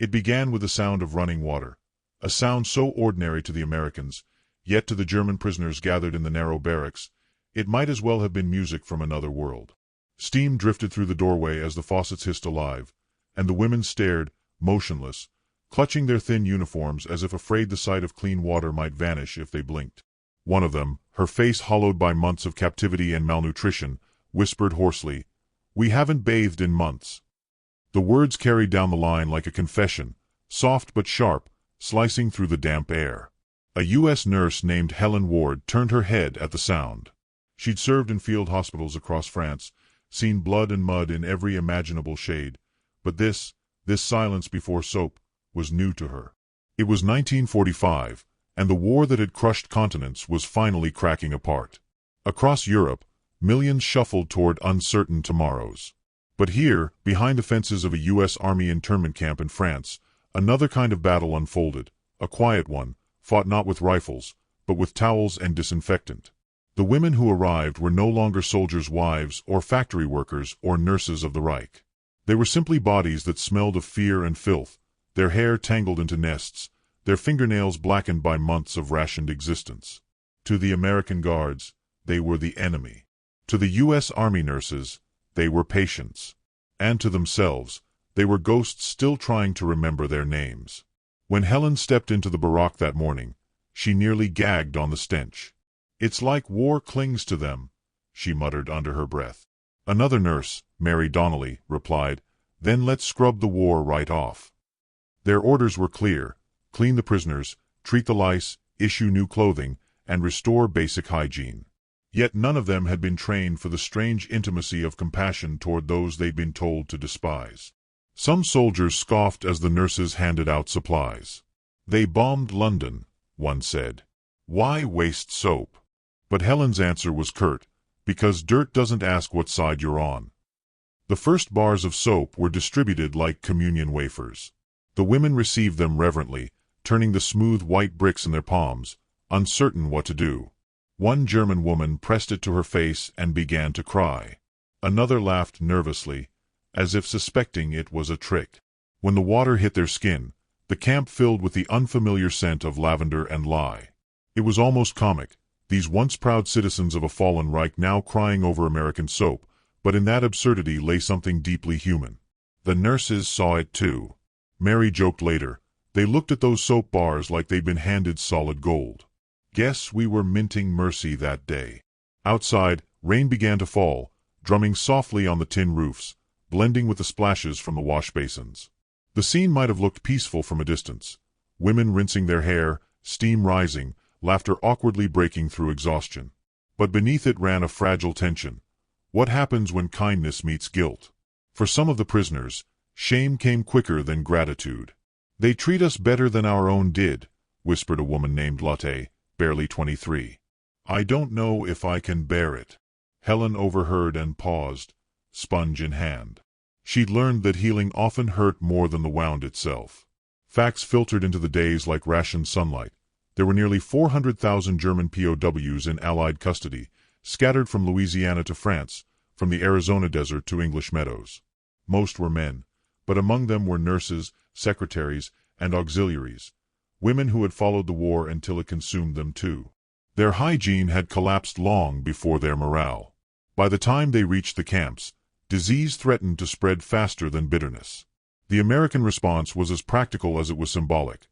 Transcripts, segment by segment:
It began with the sound of running water, a sound so ordinary to the Americans, yet to the German prisoners gathered in the narrow barracks, it might as well have been music from another world. Steam drifted through the doorway as the faucets hissed alive, and the women stared, motionless, clutching their thin uniforms as if afraid the sight of clean water might vanish if they blinked. One of them, her face hollowed by months of captivity and malnutrition, whispered hoarsely, "We haven't bathed in months." The words carried down the line like a confession, soft but sharp, slicing through the damp air. A U.S. nurse named Helen Ward turned her head at the sound. She'd served in field hospitals across France, seen blood and mud in every imaginable shade, but this silence before soap, was new to her. It was 1945, and the war that had crushed continents was finally cracking apart. Across Europe, millions shuffled toward uncertain tomorrows. But here, behind the fences of a U.S. Army internment camp in France, another kind of battle unfolded, a quiet one, fought not with rifles, but with towels and disinfectant. The women who arrived were no longer soldiers' wives or factory workers or nurses of the Reich. They were simply bodies that smelled of fear and filth, their hair tangled into nests, their fingernails blackened by months of rationed existence. To the American guards, they were the enemy. To the U.S. Army nurses, they were patients. And to themselves, they were ghosts still trying to remember their names. When Helen stepped into the barack that morning, she nearly gagged on the stench. "It's like war clings to them," she muttered under her breath. Another nurse, Mary Donnelly, replied, "Then let's scrub the war right off." Their orders were clear: clean the prisoners, treat the lice, issue new clothing, and restore basic hygiene. Yet none of them had been trained for the strange intimacy of compassion toward those they'd been told to despise. Some soldiers scoffed as the nurses handed out supplies. "They bombed London," one said. "Why waste soap?" But Helen's answer was curt, "Because dirt doesn't ask what side you're on." The first bars of soap were distributed like communion wafers. The women received them reverently, turning the smooth white bricks in their palms, uncertain what to do. One German woman pressed it to her face and began to cry. Another laughed nervously, as if suspecting it was a trick. When the water hit their skin, the camp filled with the unfamiliar scent of lavender and lye. It was almost comic, these once proud citizens of a fallen Reich now crying over American soap, but in that absurdity lay something deeply human. The nurses saw it too. Mary joked later, "They looked at those soap bars like they'd been handed solid gold. Guess we were minting mercy that day." Outside, rain began to fall, drumming softly on the tin roofs, blending with the splashes from the wash basins. The scene might have looked peaceful from a distance. Women rinsing their hair, steam rising, laughter awkwardly breaking through exhaustion. But beneath it ran a fragile tension. What happens when kindness meets guilt? For some of the prisoners, shame came quicker than gratitude. "They treat us better than our own did," whispered a woman named Lotte, barely 23. "I don't know if I can bear it." Helen overheard and paused, sponge in hand. She'd learned that healing often hurt more than the wound itself. Facts filtered into the days like rationed sunlight. There were nearly 400,000 German POWs in Allied custody, scattered from Louisiana to France, from the Arizona desert to English meadows. Most were men, but among them were nurses, secretaries, and auxiliaries, women who had followed the war until it consumed them too. Their hygiene had collapsed long before their morale. By the time they reached the camps, disease threatened to spread faster than bitterness. The American response was as practical as it was symbolic.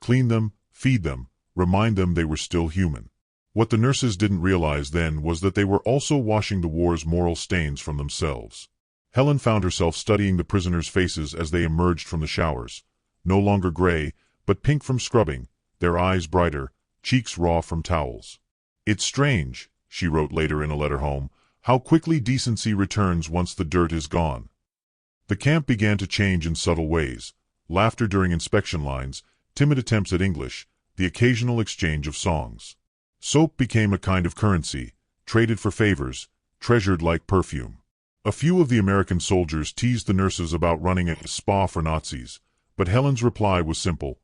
Clean them, feed them, remind them they were still human. What the nurses didn't realize then was that they were also washing the war's moral stains from themselves. Helen found herself studying the prisoners' faces as they emerged from the showers, no longer gray, but pink from scrubbing, their eyes brighter, cheeks raw from towels. "It's strange," she wrote later in a letter home, "how quickly decency returns once the dirt is gone." The camp began to change in subtle ways: laughter during inspection lines, timid attempts at English, the occasional exchange of songs. Soap became a kind of currency, traded for favors, treasured like perfume. A few of the American soldiers teased the nurses about running a spa for Nazis, but Helen's reply was simple: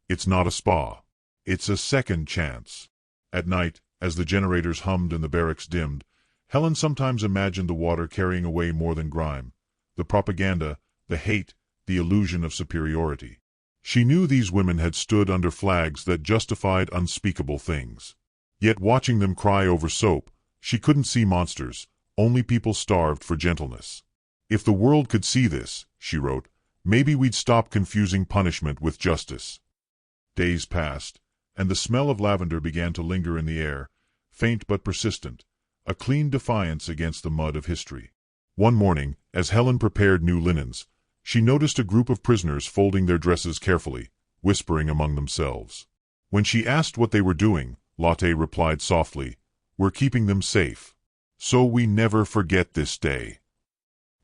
"It's not a spa. It's a second chance." At night, as the generators hummed and the barracks dimmed, Helen sometimes imagined the water carrying away more than grime: the propaganda, the hate, the illusion of superiority. She knew these women had stood under flags that justified unspeakable things. Yet watching them cry over soap, she couldn't see monsters, only people starved for gentleness. "If the world could see this," she wrote, "maybe we'd stop confusing punishment with justice." Days passed, and the smell of lavender began to linger in the air, faint but persistent, a clean defiance against the mud of history. One morning, as Helen prepared new linens, she noticed a group of prisoners folding their dresses carefully, whispering among themselves. When she asked what they were doing, Lotte replied softly, "We're keeping them safe. So we never forget this day."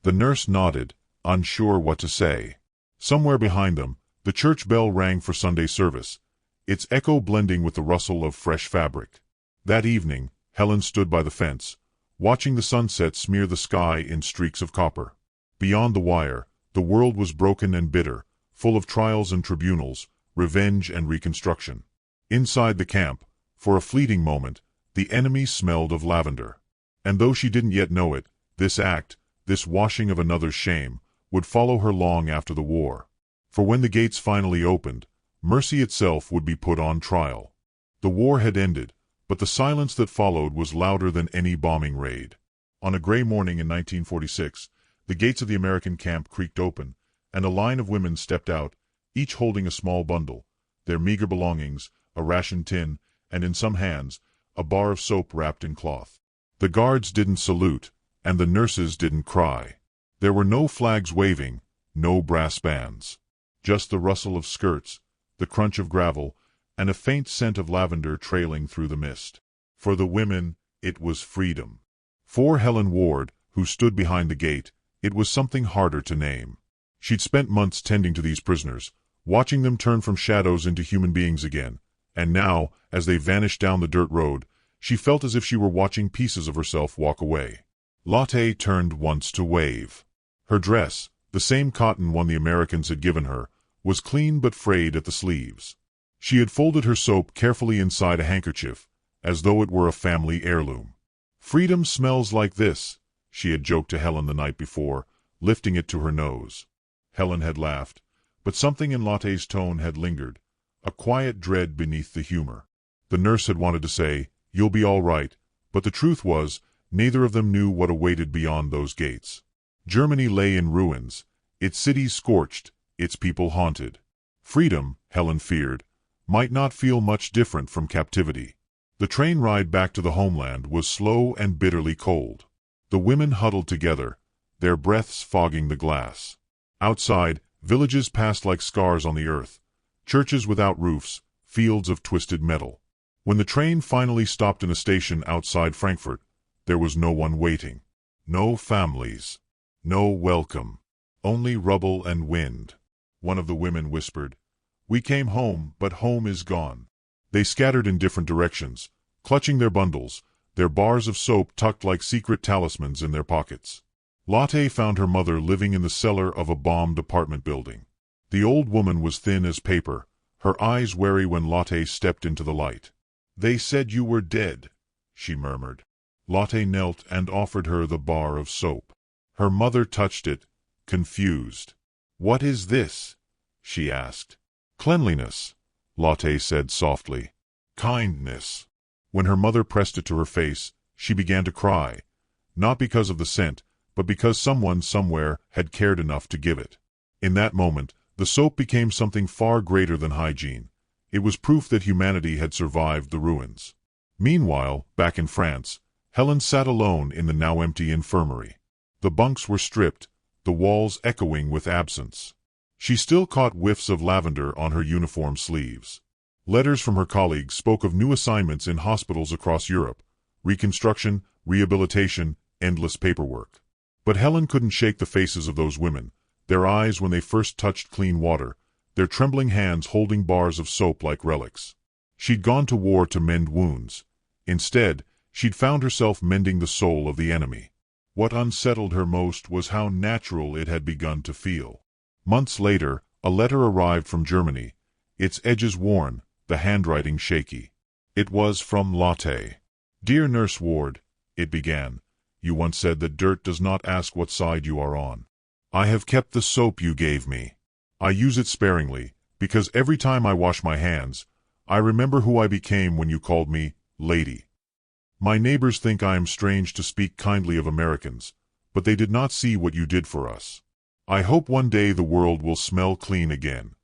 The nurse nodded, unsure what to say. Somewhere behind them, the church bell rang for Sunday service, its echo blending with the rustle of fresh fabric. That evening, Helen stood by the fence, watching the sunset smear the sky in streaks of copper. Beyond the wire, the world was broken and bitter, full of trials and tribunals, revenge and reconstruction. Inside the camp, for a fleeting moment, the enemy smelled of lavender. And though she didn't yet know it, this act, this washing of another's shame, would follow her long after the war. For when the gates finally opened, mercy itself would be put on trial. The war had ended, but the silence that followed was louder than any bombing raid. On a gray morning in 1946, the gates of the American camp creaked open, and a line of women stepped out, each holding a small bundle, their meager belongings, a ration tin, and in some hands, a bar of soap wrapped in cloth. The guards didn't salute, and the nurses didn't cry. There were no flags waving, no brass bands. Just the rustle of skirts, the crunch of gravel, and a faint scent of lavender trailing through the mist. For the women, it was freedom. For Helen Ward, who stood behind the gate, it was something harder to name. She'd spent months tending to these prisoners, watching them turn from shadows into human beings again, and now, as they vanished down the dirt road, she felt as if she were watching pieces of herself walk away. Lotte turned once to wave. Her dress, the same cotton one the Americans had given her, was clean but frayed at the sleeves. She had folded her soap carefully inside a handkerchief, as though it were a family heirloom. "Freedom smells like this," she had joked to Helen the night before, lifting it to her nose. Helen had laughed, but something in Lotte's tone had lingered, a quiet dread beneath the humor. The nurse had wanted to say, "You'll be all right," but the truth was, neither of them knew what awaited beyond those gates. Germany lay in ruins, its cities scorched, its people haunted. Freedom, Helen feared, might not feel much different from captivity. The train ride back to the homeland was slow and bitterly cold. The women huddled together, their breaths fogging the glass. Outside, villages passed like scars on the earth, churches without roofs, fields of twisted metal. When the train finally stopped in a station outside Frankfurt, there was no one waiting. No families. No welcome. Only rubble and wind. One of the women whispered, "We came home, but home is gone." They scattered in different directions, clutching their bundles, their bars of soap tucked like secret talismans in their pockets. Lotte found her mother living in the cellar of a bombed apartment building. The old woman was thin as paper, her eyes wary when Lotte stepped into the light. "They said you were dead," she murmured. Lotte knelt and offered her the bar of soap. Her mother touched it, confused. "What is this?" she asked. "Cleanliness," Lotte said softly. "Kindness." When her mother pressed it to her face, she began to cry, not because of the scent, but because someone somewhere had cared enough to give it. In that moment, the soap became something far greater than hygiene. It was proof that humanity had survived the ruins. Meanwhile, back in France, Helen sat alone in the now empty infirmary. The bunks were stripped, the walls echoing with absence. She still caught whiffs of lavender on her uniform sleeves. Letters from her colleagues spoke of new assignments in hospitals across Europe, reconstruction, rehabilitation, endless paperwork. But Helen couldn't shake the faces of those women, their eyes when they first touched clean water, their trembling hands holding bars of soap like relics. She'd gone to war to mend wounds. Instead, she'd found herself mending the soul of the enemy. What unsettled her most was how natural it had begun to feel. Months later, a letter arrived from Germany, its edges worn, the handwriting shaky. It was from Lotte. "Dear Nurse Ward," it began, "you once said that dirt does not ask what side you are on. I have kept the soap you gave me. I use it sparingly, because every time I wash my hands, I remember who I became when you called me lady. My neighbors think I am strange to speak kindly of Americans, but they did not see what you did for us. I hope one day the world will smell clean again.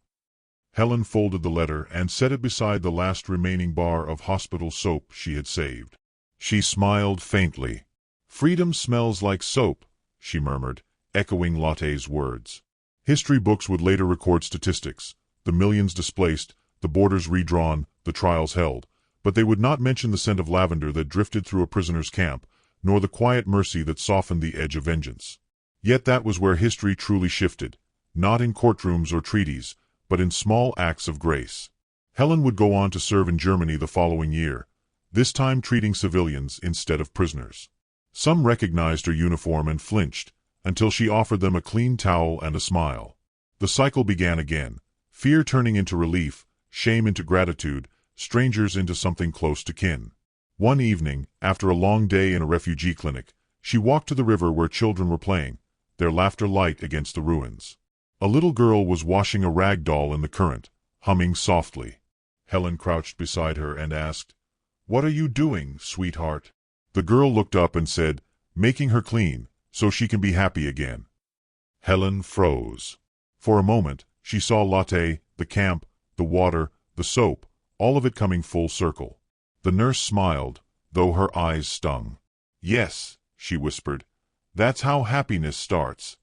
Helen folded the letter and set it beside the last remaining bar of hospital soap she had saved. She smiled faintly. Freedom smells like soap, she murmured, echoing Lotte's words. History books would later record statistics, the millions displaced, the borders redrawn, the trials held, but they would not mention the scent of lavender that drifted through a prisoner's camp, nor the quiet mercy that softened the edge of vengeance. Yet that was where history truly shifted, not in courtrooms or treaties, but in small acts of grace. Helen would go on to serve in Germany the following year, this time treating civilians instead of prisoners. Some recognized her uniform and flinched, until she offered them a clean towel and a smile. The cycle began again, fear turning into relief, shame into gratitude, strangers into something close to kin. One evening, after a long day in a refugee clinic, she walked to the river where children were playing, their laughter light against the ruins. A little girl was washing a rag doll in the current, humming softly. Helen crouched beside her and asked, "What are you doing, sweetheart?" The girl looked up and said, "Making her clean, so she can be happy again." Helen froze. For a moment, she saw Lotte, the camp, the water, the soap, all of it coming full circle. The nurse smiled, though her eyes stung. "Yes," she whispered, "that's how happiness starts."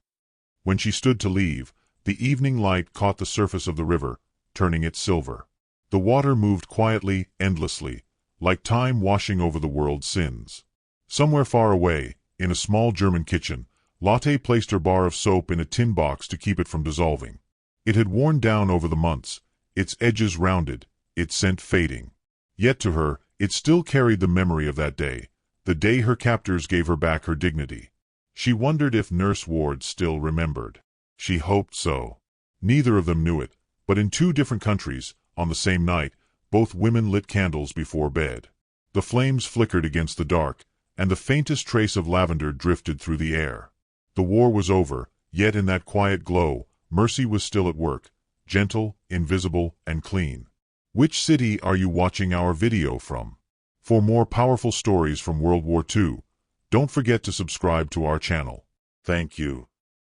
When she stood to leave, the evening light caught the surface of the river, turning it silver. The water moved quietly, endlessly, like time washing over the world's sins. Somewhere far away, in a small German kitchen, Lotte placed her bar of soap in a tin box to keep it from dissolving. It had worn down over the months, its edges rounded, its scent fading. Yet to her, it still carried the memory of that day, the day her captors gave her back her dignity. She wondered if Nurse Ward still remembered. She hoped so. Neither of them knew it, but in two different countries, on the same night, both women lit candles before bed. The flames flickered against the dark, and the faintest trace of lavender drifted through the air. The war was over, yet in that quiet glow, mercy was still at work, gentle, invisible, and clean. Which city are you watching our video from? For more powerful stories from World War II, don't forget to subscribe to our channel. Thank you.